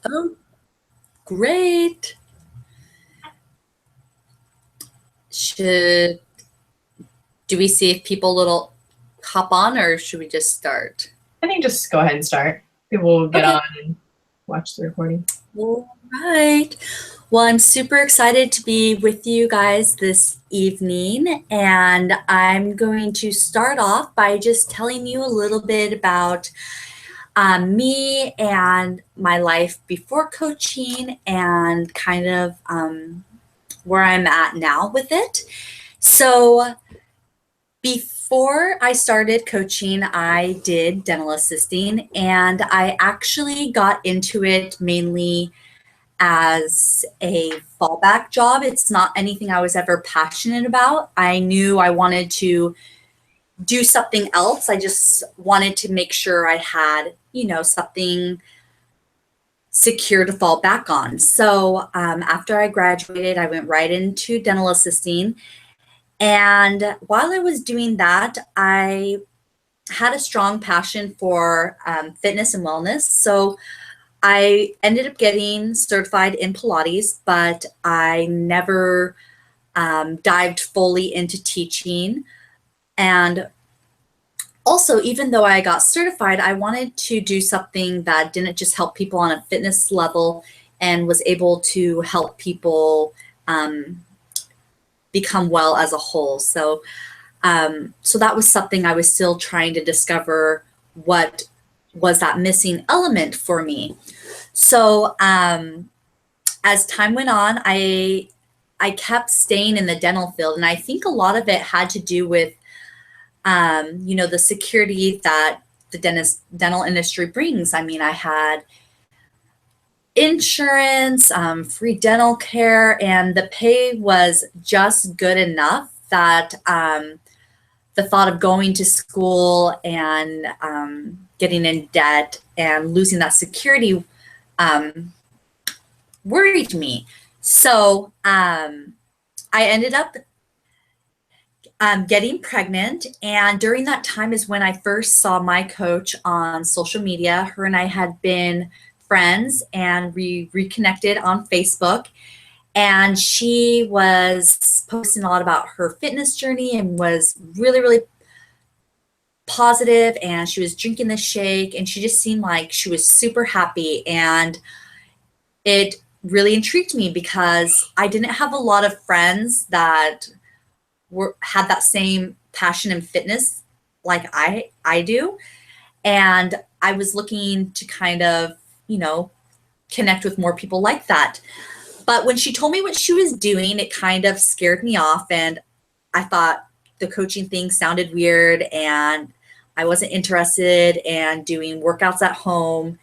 Oh, great. Should do we see if people little hop on or should we just start? I think just go ahead and start. People will get on Okay. and watch the recording. All right. Well, I'm super excited to be with you guys this evening, and I'm going to start off by just telling you a little bit about me and my life before coaching and kind of where I'm at now with it. So, before I started coaching, I did dental assisting, and I actually got into it mainly as a fallback job. It's not anything I was ever passionate about. I knew I wanted to do something else. I just wanted to make sure I had, something secure to fall back on. So after I graduated, I went right into dental assisting. And while I was doing that, I had a strong passion for fitness and wellness. So I ended up getting certified in Pilates, but I never dived fully into teaching. And also, even though I got certified, I wanted to do something that didn't just help people on a fitness level and was able to help people become well as a whole. So that was something I was still trying to discover what was that missing element for me. So as time went on, I kept staying in the dental field, and I think a lot of it had to do with the security that the dental industry brings. I mean, I had insurance, free dental care, and the pay was just good enough that the thought of going to school and getting in debt and losing that security worried me. So I ended up getting pregnant. And during that time is when I first saw my coach on social media. Her and I had been friends and we reconnected on Facebook. And she was posting a lot about her fitness journey and was really, really positive. And she was drinking the shake and she just seemed like she was super happy. And it really intrigued me because I didn't have a lot of friends that had that same passion in fitness like I do. And I was looking to kind of, connect with more people like that. But when she told me what she was doing, it kind of scared me off. And I thought the coaching thing sounded weird and I wasn't interested in doing workouts at home.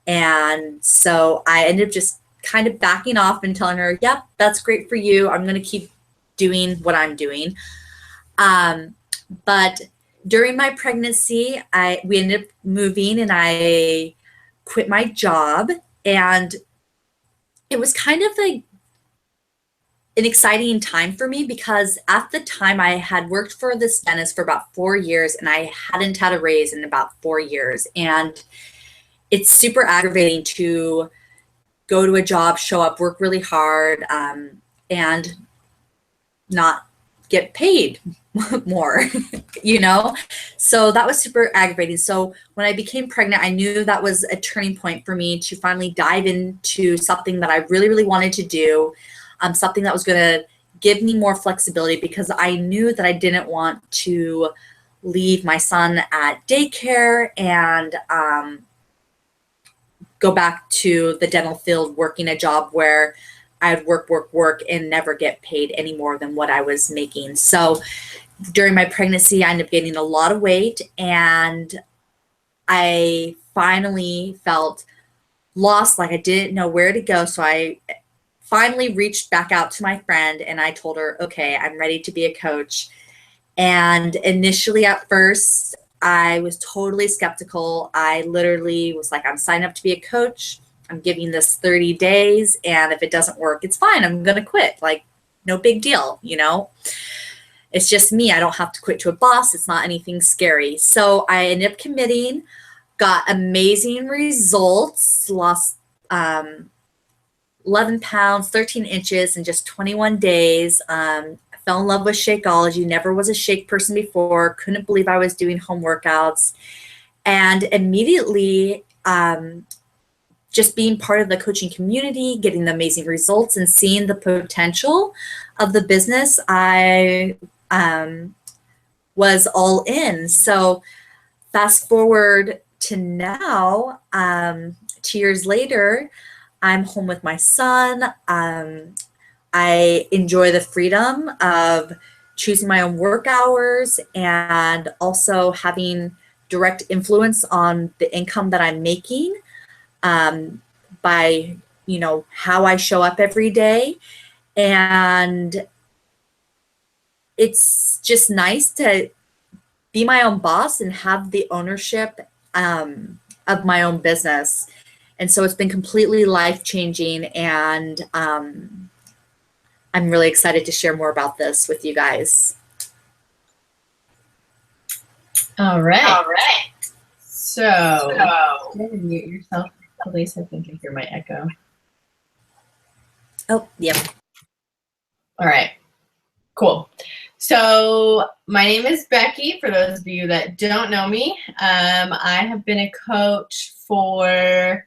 And so I ended up just kind of backing off and telling her, yep, that's great for you. I'm going to keep doing what I'm doing. But during my pregnancy, we ended up moving and I quit my job. And it was kind of like an exciting time for me because at the time I had worked for this dentist for about 4 years and I hadn't had a raise in about 4 years. And it's super aggravating to go to a job, show up, work really hard, and not get paid more, So that was super aggravating. So when I became pregnant, I knew that was a turning point for me to finally dive into something that I really, really wanted to do, something that was going to give me more flexibility because I knew that I didn't want to leave my son at daycare and go back to the dental field working a job where I'd work, and never get paid any more than what I was making. So during my pregnancy, I ended up gaining a lot of weight and I finally felt lost, like I didn't know where to go. So I finally reached back out to my friend and I told her, okay, I'm ready to be a coach. And initially at first, I was totally skeptical. I literally was like, I'm signing up to be a coach. I'm giving this 30 days. And if it doesn't work, it's fine. I'm going to quit. Like, no big deal. It's just me. I don't have to quit to a boss. It's not anything scary. So I ended up committing, got amazing results, lost 11 pounds, 13 inches in just 21 days. I fell in love with Shakeology, never was a shake person before, couldn't believe I was doing home workouts. And immediately, just being part of the coaching community, getting the amazing results, and seeing the potential of the business, I was all in. So fast forward to now, 2 years later, I'm home with my son. I enjoy the freedom of choosing my own work hours and also having direct influence on the income that I'm making, by, how I show up every day. And it's just nice to be my own boss and have the ownership, of my own business. And so it's been completely life-changing, and I'm really excited to share more about this with you guys. All right. All right. So, go ahead and mute yourself, please. I think I hear my echo. Oh, yep. All right. Cool. So my name is Becky, for those of you that don't know me. I have been a coach for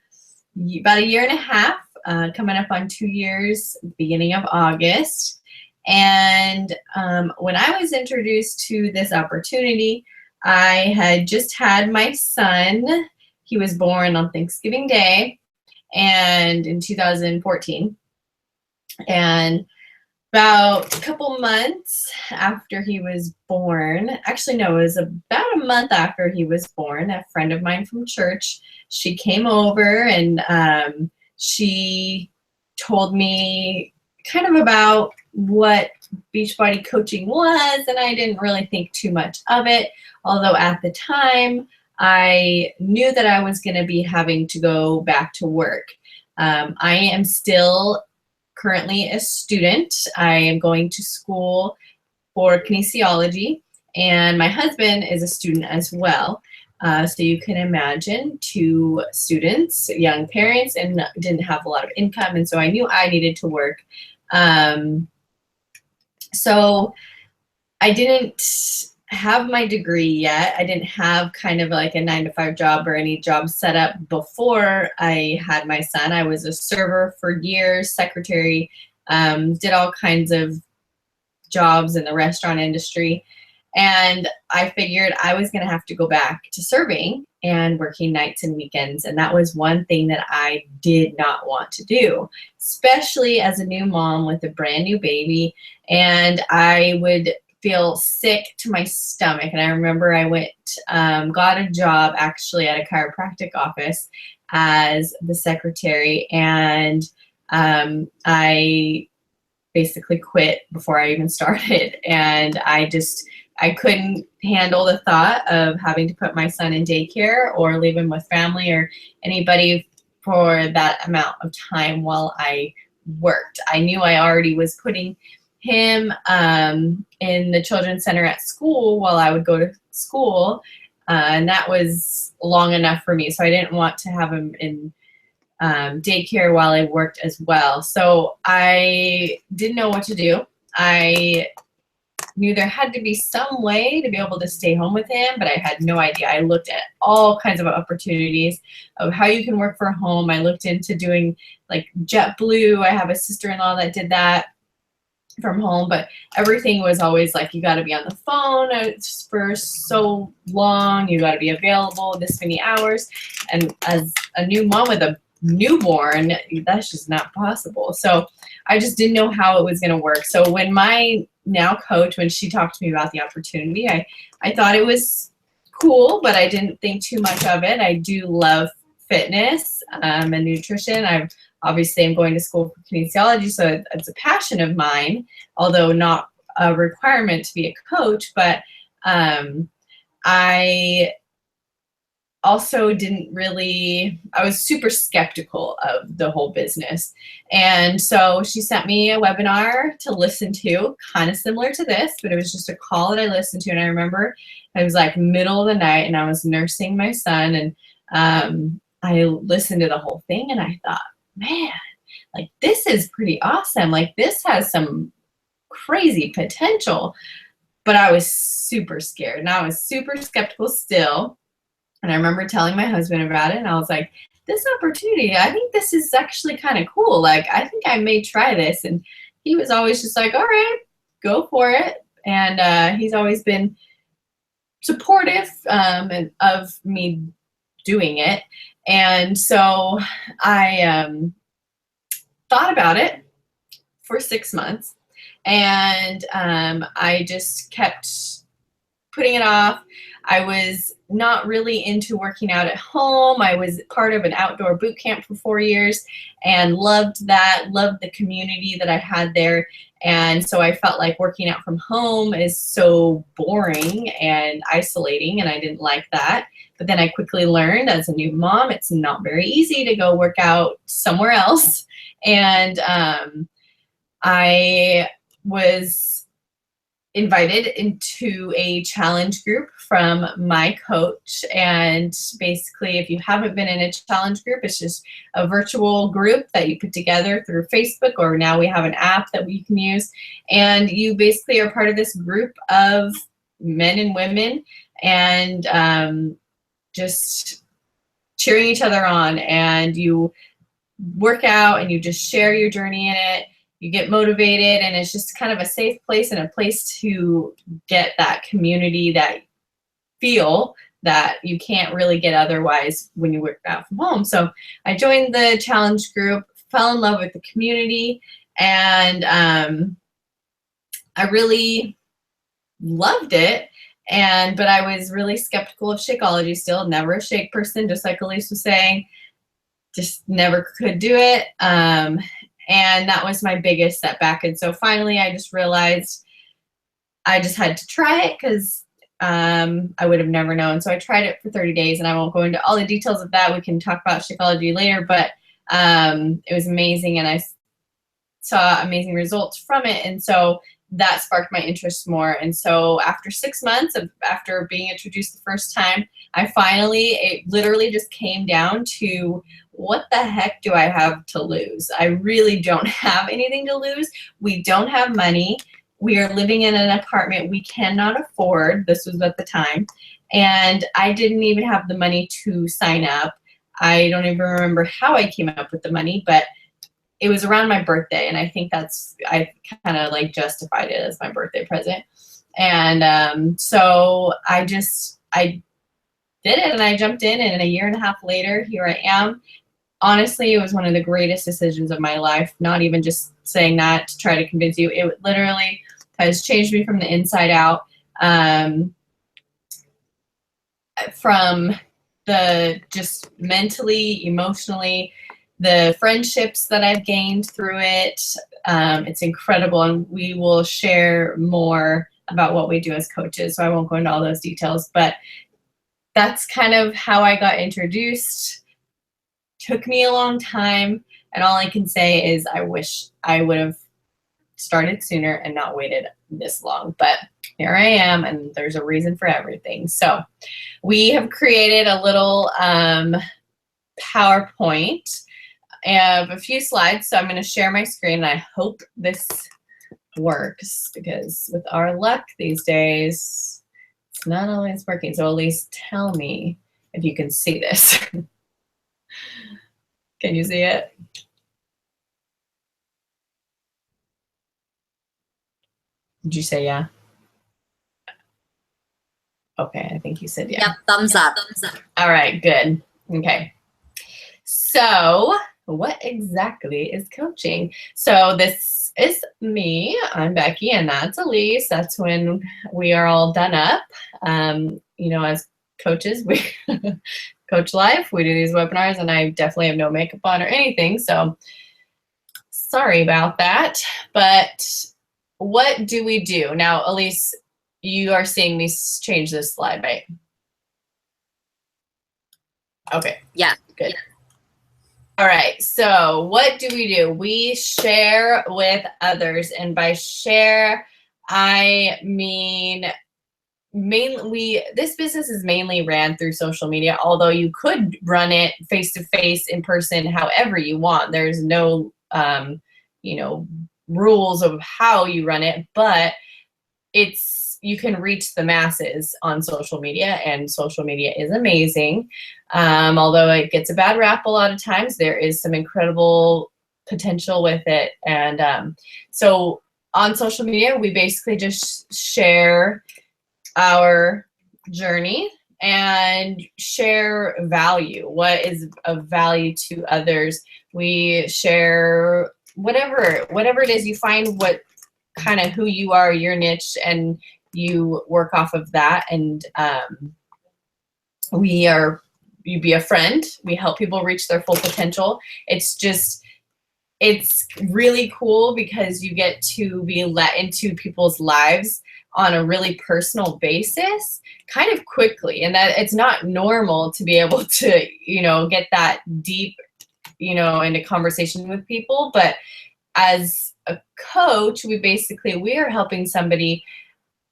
about 1.5 years, coming up on 2 years, beginning of August. And when I was introduced to this opportunity, I had just had my son. He was born on Thanksgiving Day and in 2014. And about a couple months after he was born, actually no, it was about a month after he was born, a friend of mine from church, she came over and she told me kind of about what Beachbody coaching was, and I didn't really think too much of it, although at the time I knew that I was going to be having to go back to work. I am still currently a student. I am going to school for kinesiology, and my husband is a student as well. So you can imagine 2 students, young parents, and didn't have a lot of income, and so I knew I needed to work. So I didn't have my degree yet. I didn't have kind of like a 9-to-5 job or any job set up before I had my son. I was a server for years, secretary, did all kinds of jobs in the restaurant industry. And I figured I was going to have to go back to serving and working nights and weekends. And that was one thing that I did not want to do, especially as a new mom with a brand new baby. And I would feel sick to my stomach. And I remember I went, got a job actually at a chiropractic office as the secretary. And I basically quit before I even started. And I couldn't handle the thought of having to put my son in daycare or leave him with family or anybody for that amount of time while I worked. I knew I already was putting him in the children's center at school while I would go to school, and that was long enough for me. So I didn't want to have him in daycare while I worked as well. So I didn't know what to do. I knew there had to be some way to be able to stay home with him, but I had no idea. I looked at all kinds of opportunities of how you can work from home. I looked into doing like JetBlue. I have a sister-in-law that did that from home, but everything was always like, you got to be on the phone for so long, you got to be available this many hours, and as a new mom with a newborn, that's just not possible. So I just didn't know how it was going to work. So when my now coach, when she talked to me about the opportunity, I thought it was cool, but I didn't think too much of it. I do love fitness and nutrition. Obviously, I'm going to school for kinesiology, so it's a passion of mine, although not a requirement to be a coach. But I also I was super skeptical of the whole business. And so she sent me a webinar to listen to, kind of similar to this, but it was just a call that I listened to. And I remember it was like middle of the night and I was nursing my son, and I listened to the whole thing and I thought, man, like this is pretty awesome. Like this has some crazy potential. But I was super scared and I was super skeptical still. And I remember telling my husband about it and I was like, this opportunity, I think this is actually kind of cool. Like, I think I may try this. And he was always just like, all right, go for it. And he's always been supportive of me doing it. And so I thought about it for 6 months. And I just kept putting it off. I was not really into working out at home. I was part of an outdoor boot camp for 4 years and loved that, loved the community that I had there. And so I felt like working out from home is so boring and isolating, and I didn't like that. But then I quickly learned as a new mom, it's not very easy to go work out somewhere else. And I was invited into a challenge group from my coach. And basically, if you haven't been in a challenge group, it's just a virtual group that you put together through Facebook, or now we have an app that you can use. And you basically are part of this group of men and women and just cheering each other on. And you work out and you just share your journey in it. You get motivated, and it's just kind of a safe place and a place to get that community, that feel that you can't really get otherwise when you work out from home. So I joined the challenge group, fell in love with the community, and I really loved it. But I was really skeptical of Shakeology still, never a shake person, just like Elise was saying, just never could do it. And that was my biggest setback. And so finally, I just realized I just had to try it because I would have never known. So I tried it for 30 days, and I won't go into all the details of that. We can talk about Shakeology later, but it was amazing, and I saw amazing results from it. And so that sparked my interest more. And so after 6 months after being introduced the first time, it literally just came down to, what the heck do I have to lose? I really don't have anything to lose. We don't have money. We are living in an apartment we cannot afford. This was at the time. And I didn't even have the money to sign up. I don't even remember how I came up with the money, but it was around my birthday. And I think I kind of like justified it as my birthday present. And so I did it, and I jumped in, and a year and a half later, here I am. Honestly, it was one of the greatest decisions of my life, not even just saying that to try to convince you. It literally has changed me from the inside out. From the just mentally, emotionally, the friendships that I've gained through it. It's incredible, and we will share more about what we do as coaches, so I won't go into all those details, but that's kind of how I got introduced. Took me a long time, and all I can say is I wish I would have started sooner and not waited this long, but here I am, and there's a reason for everything. So we have created a little PowerPoint of a few slides, so I'm going to share my screen, and I hope this works, because with our luck these days, it's not always working. So at least tell me if you can see this. Can you see it? Did you say yeah? Okay, I think you said yeah. Yep, thumbs up. All right, good. Okay. So what exactly is coaching? So this is me. I'm Becky, and that's Elise. That's when we are all done up. As coaches, we coach life. We do these webinars, and I definitely have no makeup on or anything. So sorry about that. But what do we do? Now, Elise, you are seeing me change this slide, right? Okay. Yeah. Good. Yeah. All right. So what do? We share with others. And by share, I mean this business is mainly ran through social media, although you could run it face to face, in person, however you want. There's no rules of how you run it, but you can reach the masses on social media, and social media is amazing. Although it gets a bad rap a lot of times, there is some incredible potential with it. And so on social media, we basically just share our journey and share value. What is of value to others? We share whatever it is. You find what kind of who you are, your niche, and you work off of that. And you be a friend. We help people reach their full potential. It's really cool because you get to be let into people's lives on a really personal basis kind of quickly, and that it's not normal to be able to, get that deep, into conversation with people. But as a coach, we are helping somebody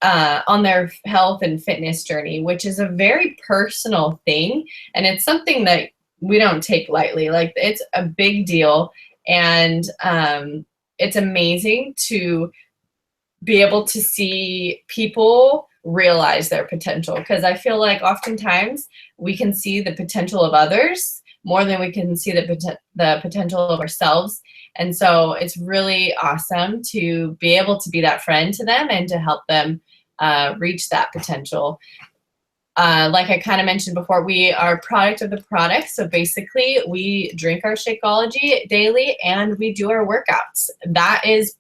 on their health and fitness journey, which is a very personal thing. And it's something that we don't take lightly. Like, it's a big deal. And it's amazing to be able to see people realize their potential, because I feel like oftentimes we can see the potential of others more than we can see the potential of ourselves. And so it's really awesome to be able to be that friend to them and to help them reach that potential. Like I kind of mentioned before, we are a product of the product. So basically, we drink our Shakeology daily and we do our workouts. That is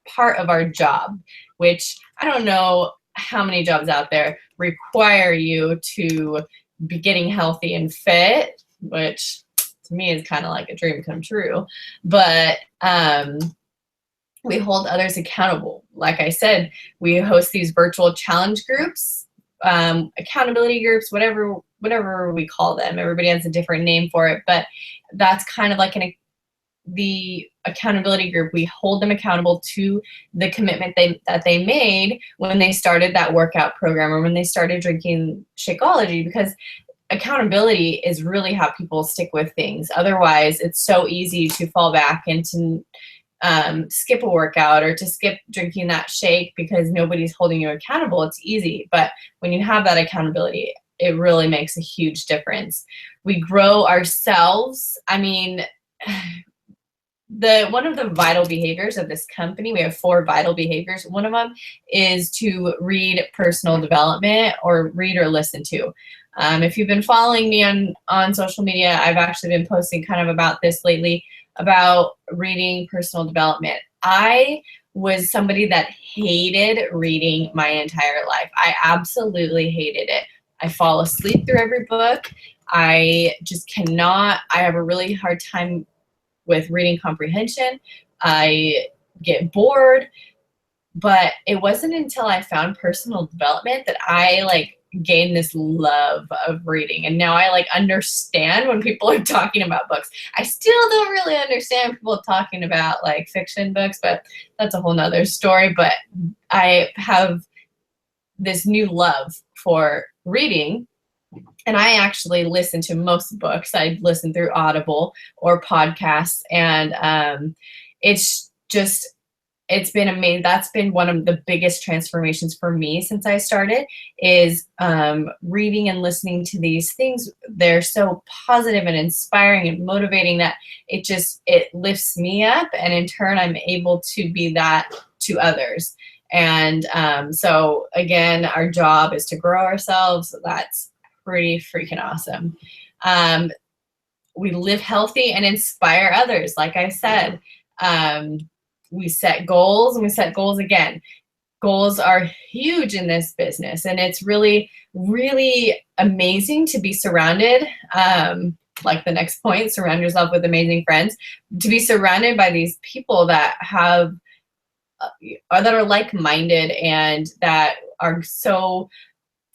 part of our job, which I don't know how many jobs out there require you to be getting healthy and fit, which to me is kind of like a dream come true. But we hold others accountable. Like I said, we host these virtual challenge groups, accountability groups, whatever we call them. Everybody has a different name for it, but that's kind of like the accountability group. We hold them accountable to the commitment that they made when they started that workout program or when they started drinking Shakeology, because accountability is really how people stick with things. Otherwise, it's so easy to fall back and to skip a workout or to skip drinking that shake because nobody's holding you accountable. It's easy. But when you have that accountability, it really makes a huge difference. We grow ourselves. I mean, one of the vital behaviors of this company, we have 4 vital behaviors. One of them is to read personal development, or read or listen to. If you've been following me on social media, I've actually been posting kind of about this lately, about reading personal development. I was somebody that hated reading my entire life. I absolutely hated it. I fall asleep through every book. I just cannot. I have a really hard time with reading comprehension. I get bored. But it wasn't until I found personal development that I gained this love of reading. And now I understand when people are talking about books. I still don't really understand people talking about fiction books, but that's a whole nother story. But I have this new love for reading. And I actually listen to most books. I listen through Audible or podcasts. And it's been amazing. That's been one of the biggest transformations for me since I started, is reading and listening to these things. They're so positive and inspiring and motivating that it lifts me up. And in turn, I'm able to be that to others. And so again, our job is to grow ourselves. That's pretty freaking awesome. We live healthy and inspire others. Like I said, we set goals and we set goals again. Goals are huge in this business, and it's really, really amazing to be surrounded, like the next point, surround yourself with amazing friends, to be surrounded by these people that are like-minded and that are so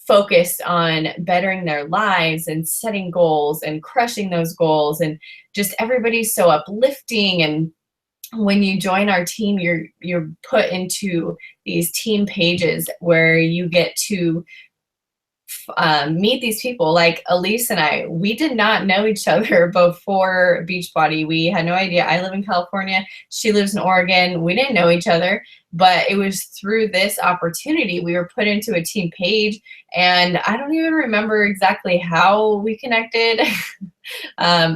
focused on bettering their lives and setting goals and crushing those goals, and just everybody's so uplifting. And when you join our team, you're put into these team pages where you get to meet these people. Like Elise and I, we did not know each other before Beachbody. We had no idea. I live in California. She lives in Oregon. We didn't know each other, but it was through this opportunity we were put into a team page, and I don't even remember exactly how we connected.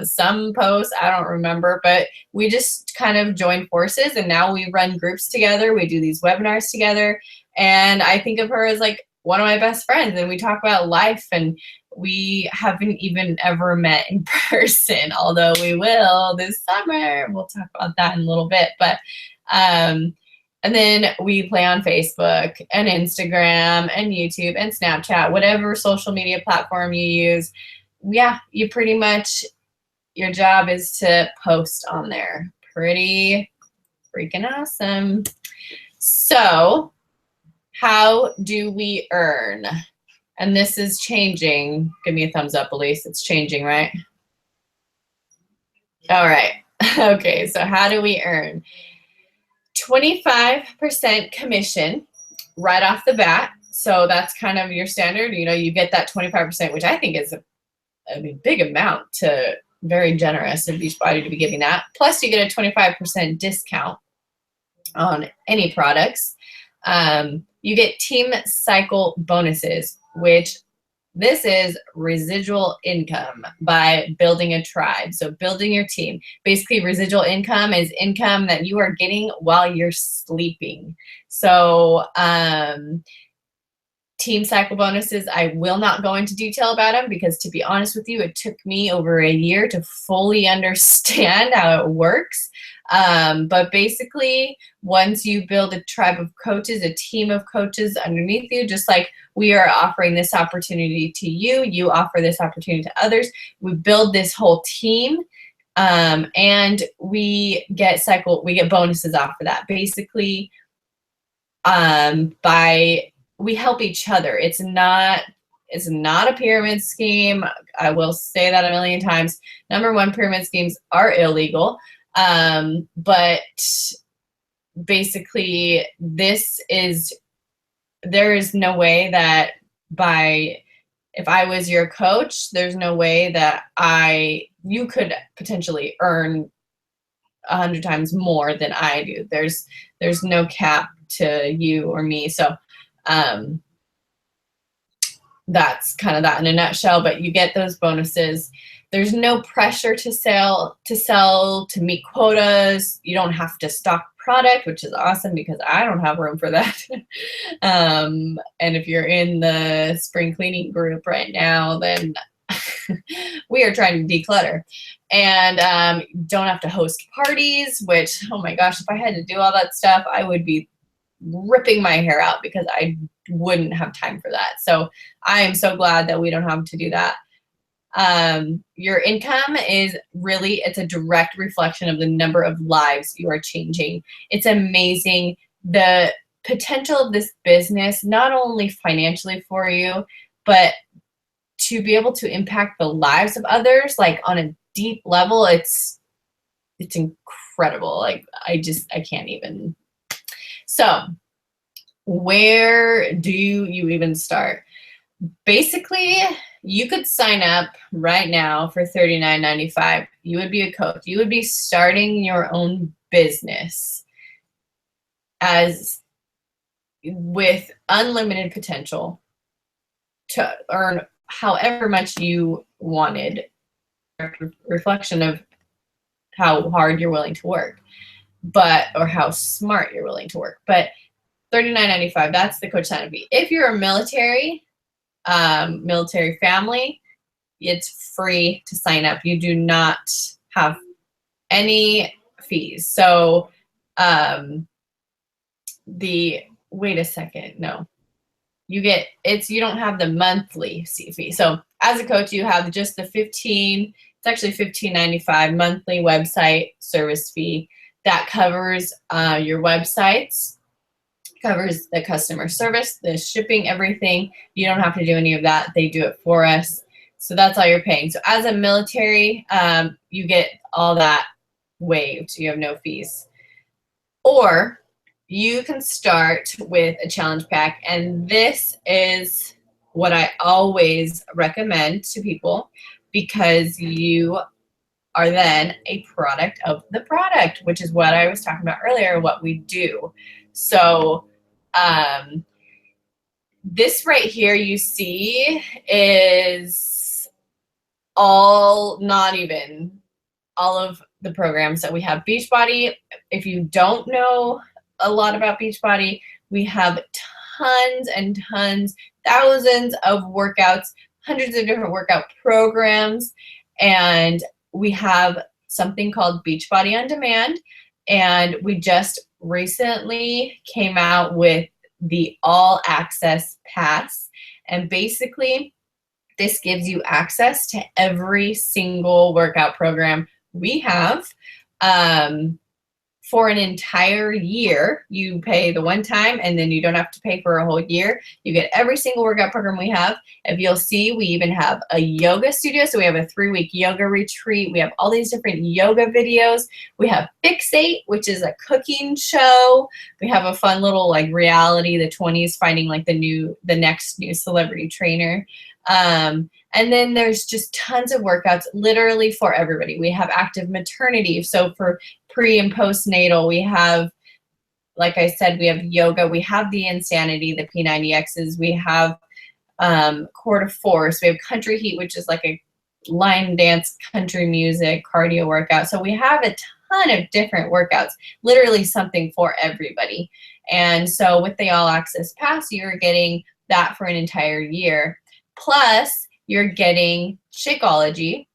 Some posts, I don't remember, but we just kind of joined forces, and now we run groups together. We do these webinars together, and I think of her as like one of my best friends, and we talk about life, and we haven't even ever met in person, although we will this summer. We'll talk about that in a little bit, but and then we play on Facebook and Instagram and YouTube and Snapchat, whatever social media platform you use. Yeah, you pretty much, your job is to post on there. Pretty freaking awesome. So how do we earn? And this is changing. Give me a thumbs up, Elise. It's changing, right? All right. Okay, so how do we earn? 25% commission right off the bat. So that's kind of your standard. You know, you get that 25%, which I think is a big amount, to very generous of Beachbody to be giving that. Plus you get a 25% discount on any products. You get team cycle bonuses, which this is residual income by building a tribe. So building your team. Basically, residual income is income that you are getting while you're sleeping. So team cycle bonuses, I will not go into detail about them because, to be honest with you, it took me over a year to fully understand how it works. But basically, once you build a tribe of coaches, a team of coaches underneath you, just like we are offering this opportunity to you, you offer this opportunity to others. We build this whole team, and we get bonuses off of that. Basically, we help each other. It's not a pyramid scheme. I will say that a million times. Number one, pyramid schemes are illegal. But basically there is no way that if I was your coach, there's no way that you could potentially earn 100 times more than I do. There's no cap to you or me. So, that's kind of that in a nutshell, but you get those bonuses. There's no pressure to sell, to meet quotas. You don't have to stock product, which is awesome because I don't have room for that. And if you're in the spring cleaning group right now, then we are trying to declutter. And don't have to host parties, which, oh my gosh, if I had to do all that stuff, I would be ripping my hair out because I wouldn't have time for that. So I am so glad that we don't have to do that. Your income is really, it's a direct reflection of the number of lives you are changing. It's amazing the potential of this business, not only financially for you, but to be able to impact the lives of others, like on a deep level. It's incredible. Like I can't even. So where do you even start? Basically, you could sign up right now for $39.95. You would be a coach. You would be starting your own business with unlimited potential to earn however much you wanted. A reflection of how hard you're willing to work, or how smart you're willing to work. But $39.95, that's the coach sign-up fee. If you're a military family, it's free to sign up. You do not have any fees. So wait a second, no. You don't have the monthly fee. So as a coach, you have just the it's actually $15.95 monthly website service fee that covers your websites, covers the customer service, the shipping, everything. You don't have to do any of that. They do it for us. So that's all you're paying. So as a military, you get all that waived. You have no fees. Or you can start with a challenge pack, and this is what I always recommend to people, because you are then a product of the product, which is what I was talking about earlier, what we do. So this right here you see is not even all of the programs that we have. Beachbody, if you don't know a lot about Beachbody, we have tons and tons, thousands of workouts, hundreds of different workout programs, and we have something called Beachbody on Demand, and we just recently came out with the All Access Pass, and basically this gives you access to every single workout program we have for an entire year. You pay the one time, and then you don't have to pay for a whole year. You get every single workout program we have. If you'll see, we even have a yoga studio. So we have a 3-week yoga retreat. We have all these different yoga videos. We have Fixate, which is a cooking show. We have a fun little like reality, the 20s finding like the next new celebrity trainer. And then there's just tons of workouts literally for everybody. We have active maternity. So for pre and postnatal, we have, like I said, we have yoga, we have the Insanity, the P90Xs, we have Core to Force, we have Country Heat, which is like a line dance, country music, cardio workout. So we have a ton of different workouts, literally something for everybody. And so with the All Access Pass, you're getting that for an entire year. Plus, you're getting Shakeology,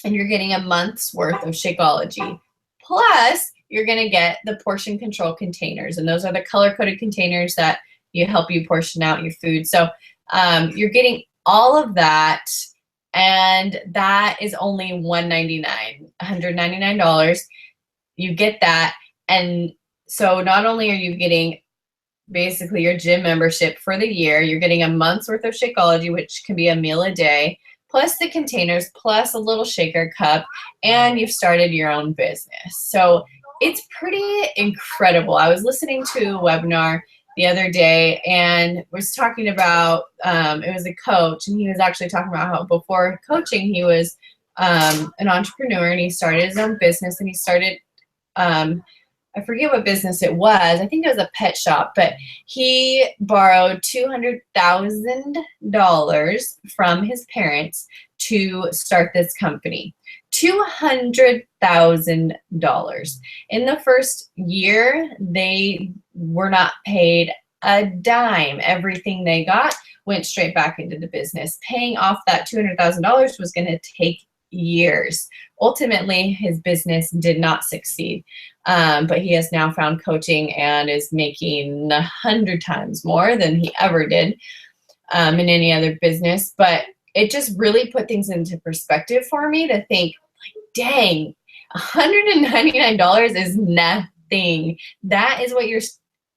and you're getting a month's worth of Shakeology. Plus, you're going to get the portion control containers, and those are the color-coded containers that help you portion out your food. So you're getting all of that, and that is only $199. You get that, and so not only are you getting basically your gym membership for the year, you're getting a month's worth of Shakeology, which can be a meal a day, plus the containers, plus a little shaker cup, and you've started your own business. So it's pretty incredible. I was listening to a webinar the other day and was talking about, it was a coach, and he was actually talking about how before coaching, he was an entrepreneur, and he started his own business, and he started, I forget what business it was. I think it was a pet shop, but he borrowed $200,000 from his parents to start this company. $200,000. In the first year, they were not paid a dime. Everything they got went straight back into the business. Paying off that $200,000 was going to take years. Ultimately, his business did not succeed, but he has now found coaching and is making 100 times more than he ever did in any other business. But it just really put things into perspective for me to think, like, dang, $199 is nothing. That is what you're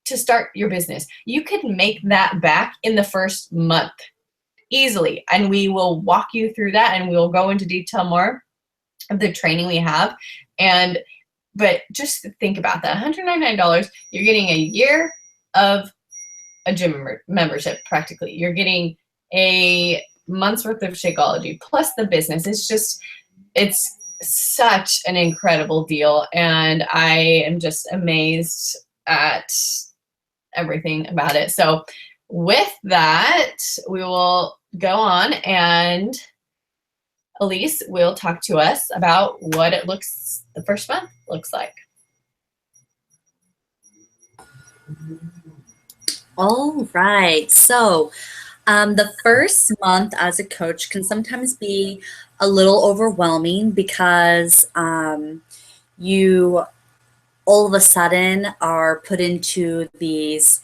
to start your business. You could make that back in the first month easily, and we will walk you through that, and we'll go into detail more of the training we have. But just think about that. $199, you're getting a year of a gym membership practically. You're getting a month's worth of Shakeology plus the business. It's such an incredible deal, and I am just amazed at everything about it. So with that, we will go on, and Elise will talk to us about what the first month looks like. All right. So the first month as a coach can sometimes be a little overwhelming because you all of a sudden are put into these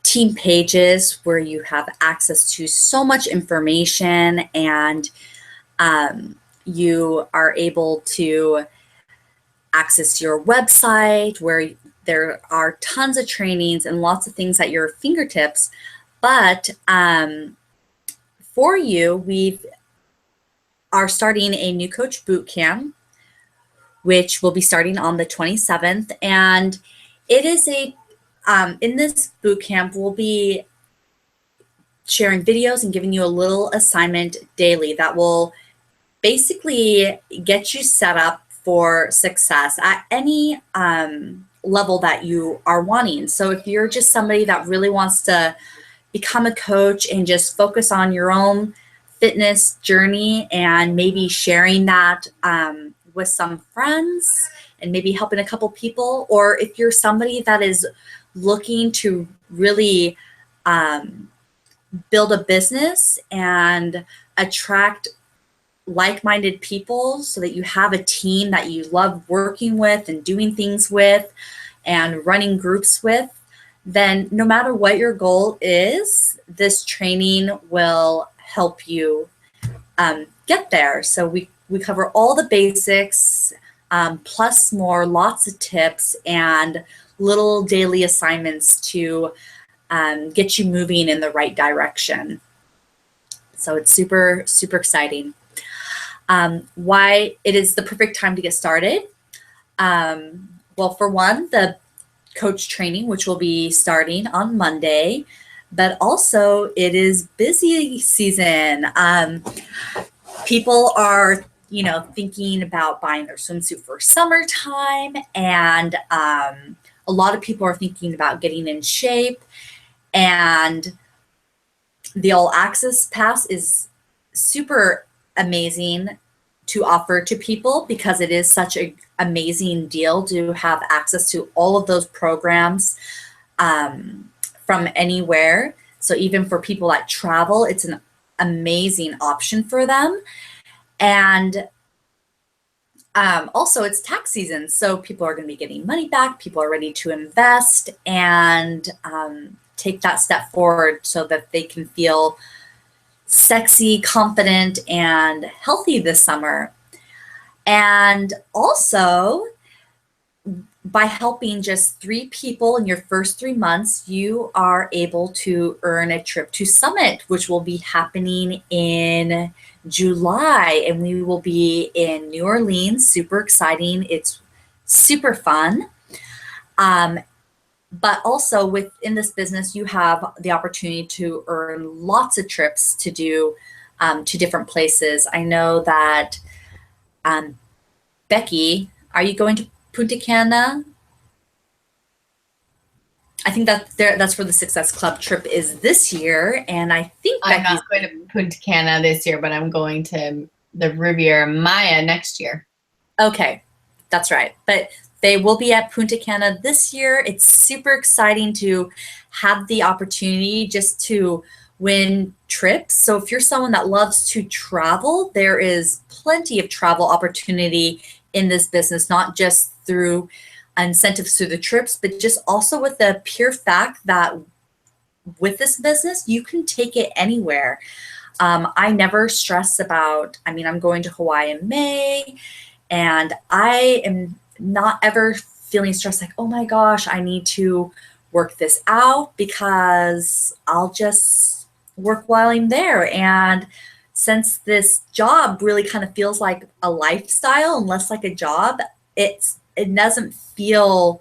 team pages where you have access to so much information, and you are able to access your website where there are tons of trainings and lots of things at your fingertips. But for you, we are starting a new coach boot camp, which will be starting on the 27th. And It is in this boot camp, we'll be sharing videos and giving you a little assignment daily that will basically get you set up for success at any level that you are wanting. So if you're just somebody that really wants to become a coach and just focus on your own fitness journey and maybe sharing that with some friends and maybe helping a couple people, or if you're somebody that is looking to really build a business and attract like-minded people so that you have a team that you love working with and doing things with and running groups with, then no matter what your goal is, this training will help you get there. So we cover all the basics, plus more, lots of tips and little daily assignments to get you moving in the right direction. So it's super, super exciting. Why it is the perfect time to get started. Well, for one, the coach training, which will be starting on Monday, but also it is busy season. People are, thinking about buying their swimsuit for summertime, and a lot of people are thinking about getting in shape, and the All Access Pass is super amazing to offer to people because it is such an amazing deal to have access to all of those programs from anywhere. So even for people that travel, it's an amazing option for them. And also it's tax season, so people are going to be getting money back. People are ready to invest and take that step forward so that they can feel sexy, confident, and healthy this summer. And also, by helping just 3 people in your first 3 months, you are able to earn a trip to Summit, which will be happening in July. And we will be in New Orleans. Super exciting. It's super fun. But also within this business, you have the opportunity to earn lots of trips to do to different places. I know that Becky, are you going to Punta Cana? I think that's where the Success Club trip is this year, and I think I'm not going to Punta Cana this year, but I'm going to the Riviera Maya next year. Okay, that's right. But they will be at Punta Cana this year. It's super exciting to have the opportunity just to win trips. So if you're someone that loves to travel, there is plenty of travel opportunity in this business, not just through incentives through the trips, but just also with the pure fact that with this business, you can take it anywhere. I never stress about, I'm going to Hawaii in May, and I am not ever feeling stressed like, oh my gosh, I need to work this out, because I'll just work while I'm there. And since this job really kind of feels like a lifestyle and less like a job, it doesn't feel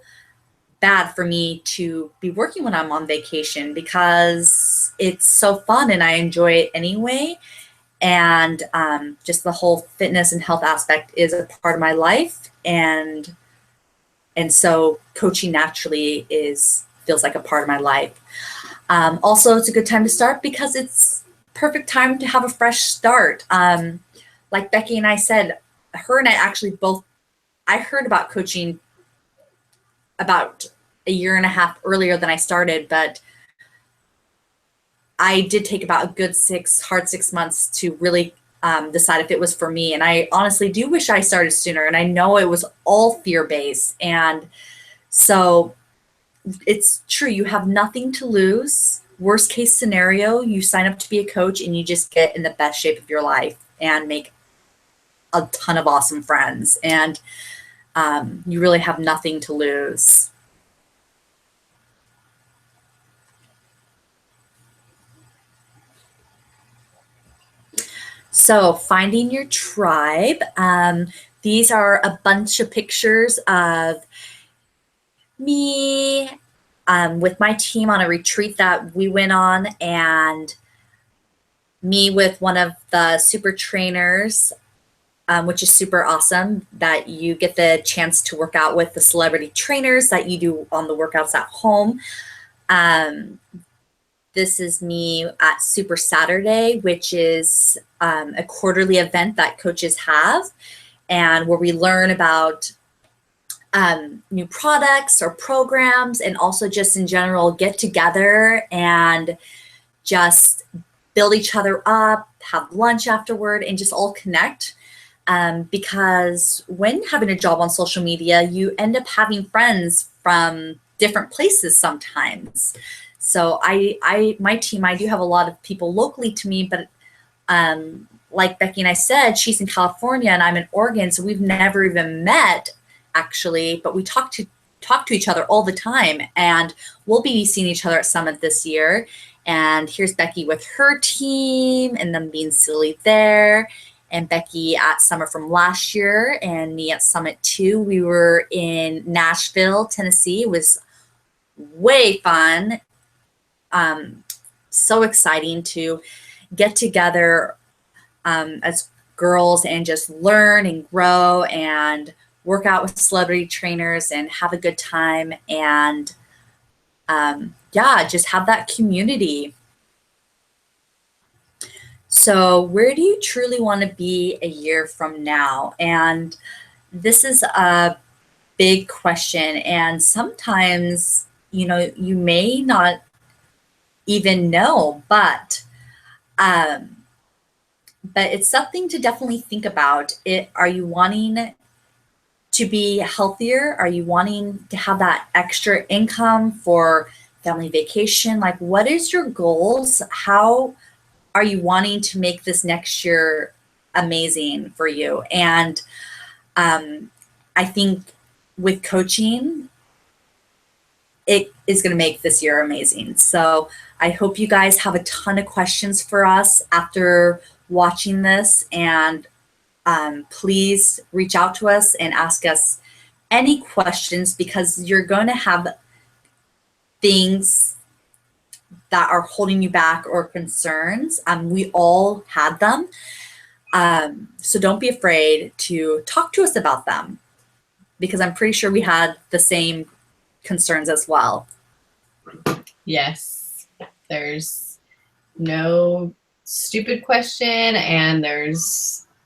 bad for me to be working when I'm on vacation, because it's so fun and I enjoy it anyway. And just the whole fitness and health aspect is a part of my life, and so coaching naturally feels like a part of my life. Also, it's a good time to start because it's perfect time to have a fresh start. Like Becky and I said, her and I actually both, I heard about coaching about a year and a half earlier than I started, but I did take about a good 6 months to really decide if it was for me. And I honestly do wish I started sooner. And I know it was all fear-based. And so it's true. You have nothing to lose. Worst case scenario, you sign up to be a coach and you just get in the best shape of your life and make a ton of awesome friends. And you really have nothing to lose. So finding your tribe. These are a bunch of pictures of me with my team on a retreat that we went on, and me with one of the super trainers, which is super awesome that you get the chance to work out with the celebrity trainers that you do on the workouts at home. This is me at Super Saturday, which is a quarterly event that coaches have, and where we learn about new products or programs, and also just in general get together and just build each other up, have lunch afterward, and just all connect. Because when having a job on social media, you end up having friends from different places sometimes. So my team, I do have a lot of people locally to me, but like Becky and I said, she's in California and I'm in Oregon, so we've never even met actually, but we talk to each other all the time, and we'll be seeing each other at Summit this year. And here's Becky with her team and them being silly there, and Becky at Summer from last year, and me at Summit 2. We were in Nashville, Tennessee. It was way fun. So exciting to get together as girls and just learn and grow and work out with celebrity trainers and have a good time, and yeah, just have that community. So where do you truly want to be a year from now? And this is a big question, and sometimes, you know, you may not even know, but it's something to definitely think about. Are you wanting to be healthier? Are you wanting to have that extra income for family vacation? Like, what is your goals? How are you wanting to make this next year amazing for you? And I think with coaching, it is going to make this year amazing. So I hope you guys have a ton of questions for us after watching this, and please reach out to us and ask us any questions, because you're going to have things that are holding you back or concerns. We all had them. So don't be afraid to talk to us about them, because I'm pretty sure we had the same concerns as well. Yes, there's no stupid question, and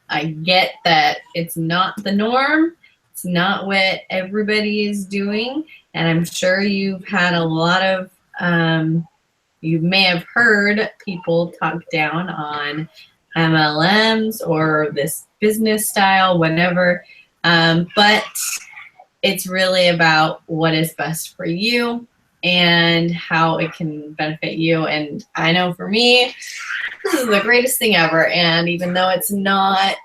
I get that it's not the norm. It's not what everybody is doing. And I'm sure you've had a lot of, you may have heard people talk down on MLMs or this business style, whatever. But it's really about what is best for you and how it can benefit you. And I know for me, this is the greatest thing ever. And even though it's not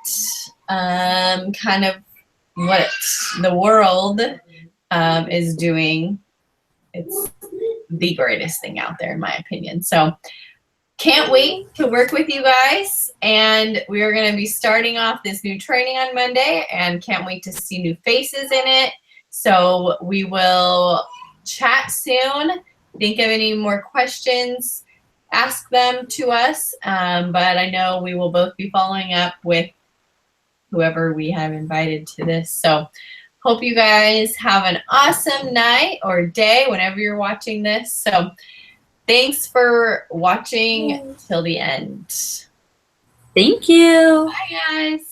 kind of what the world is doing, it's the greatest thing out there, in my opinion. So can't wait to work with you guys. And we are going to be starting off this new training on Monday, and can't wait to see new faces in it. So we will chat soon. Think of any more questions, ask them to us. But I know we will both be following up with whoever we have invited to this. So hope you guys have an awesome night or day whenever you're watching this. So thanks for watching till the end. Thank you. Bye, guys.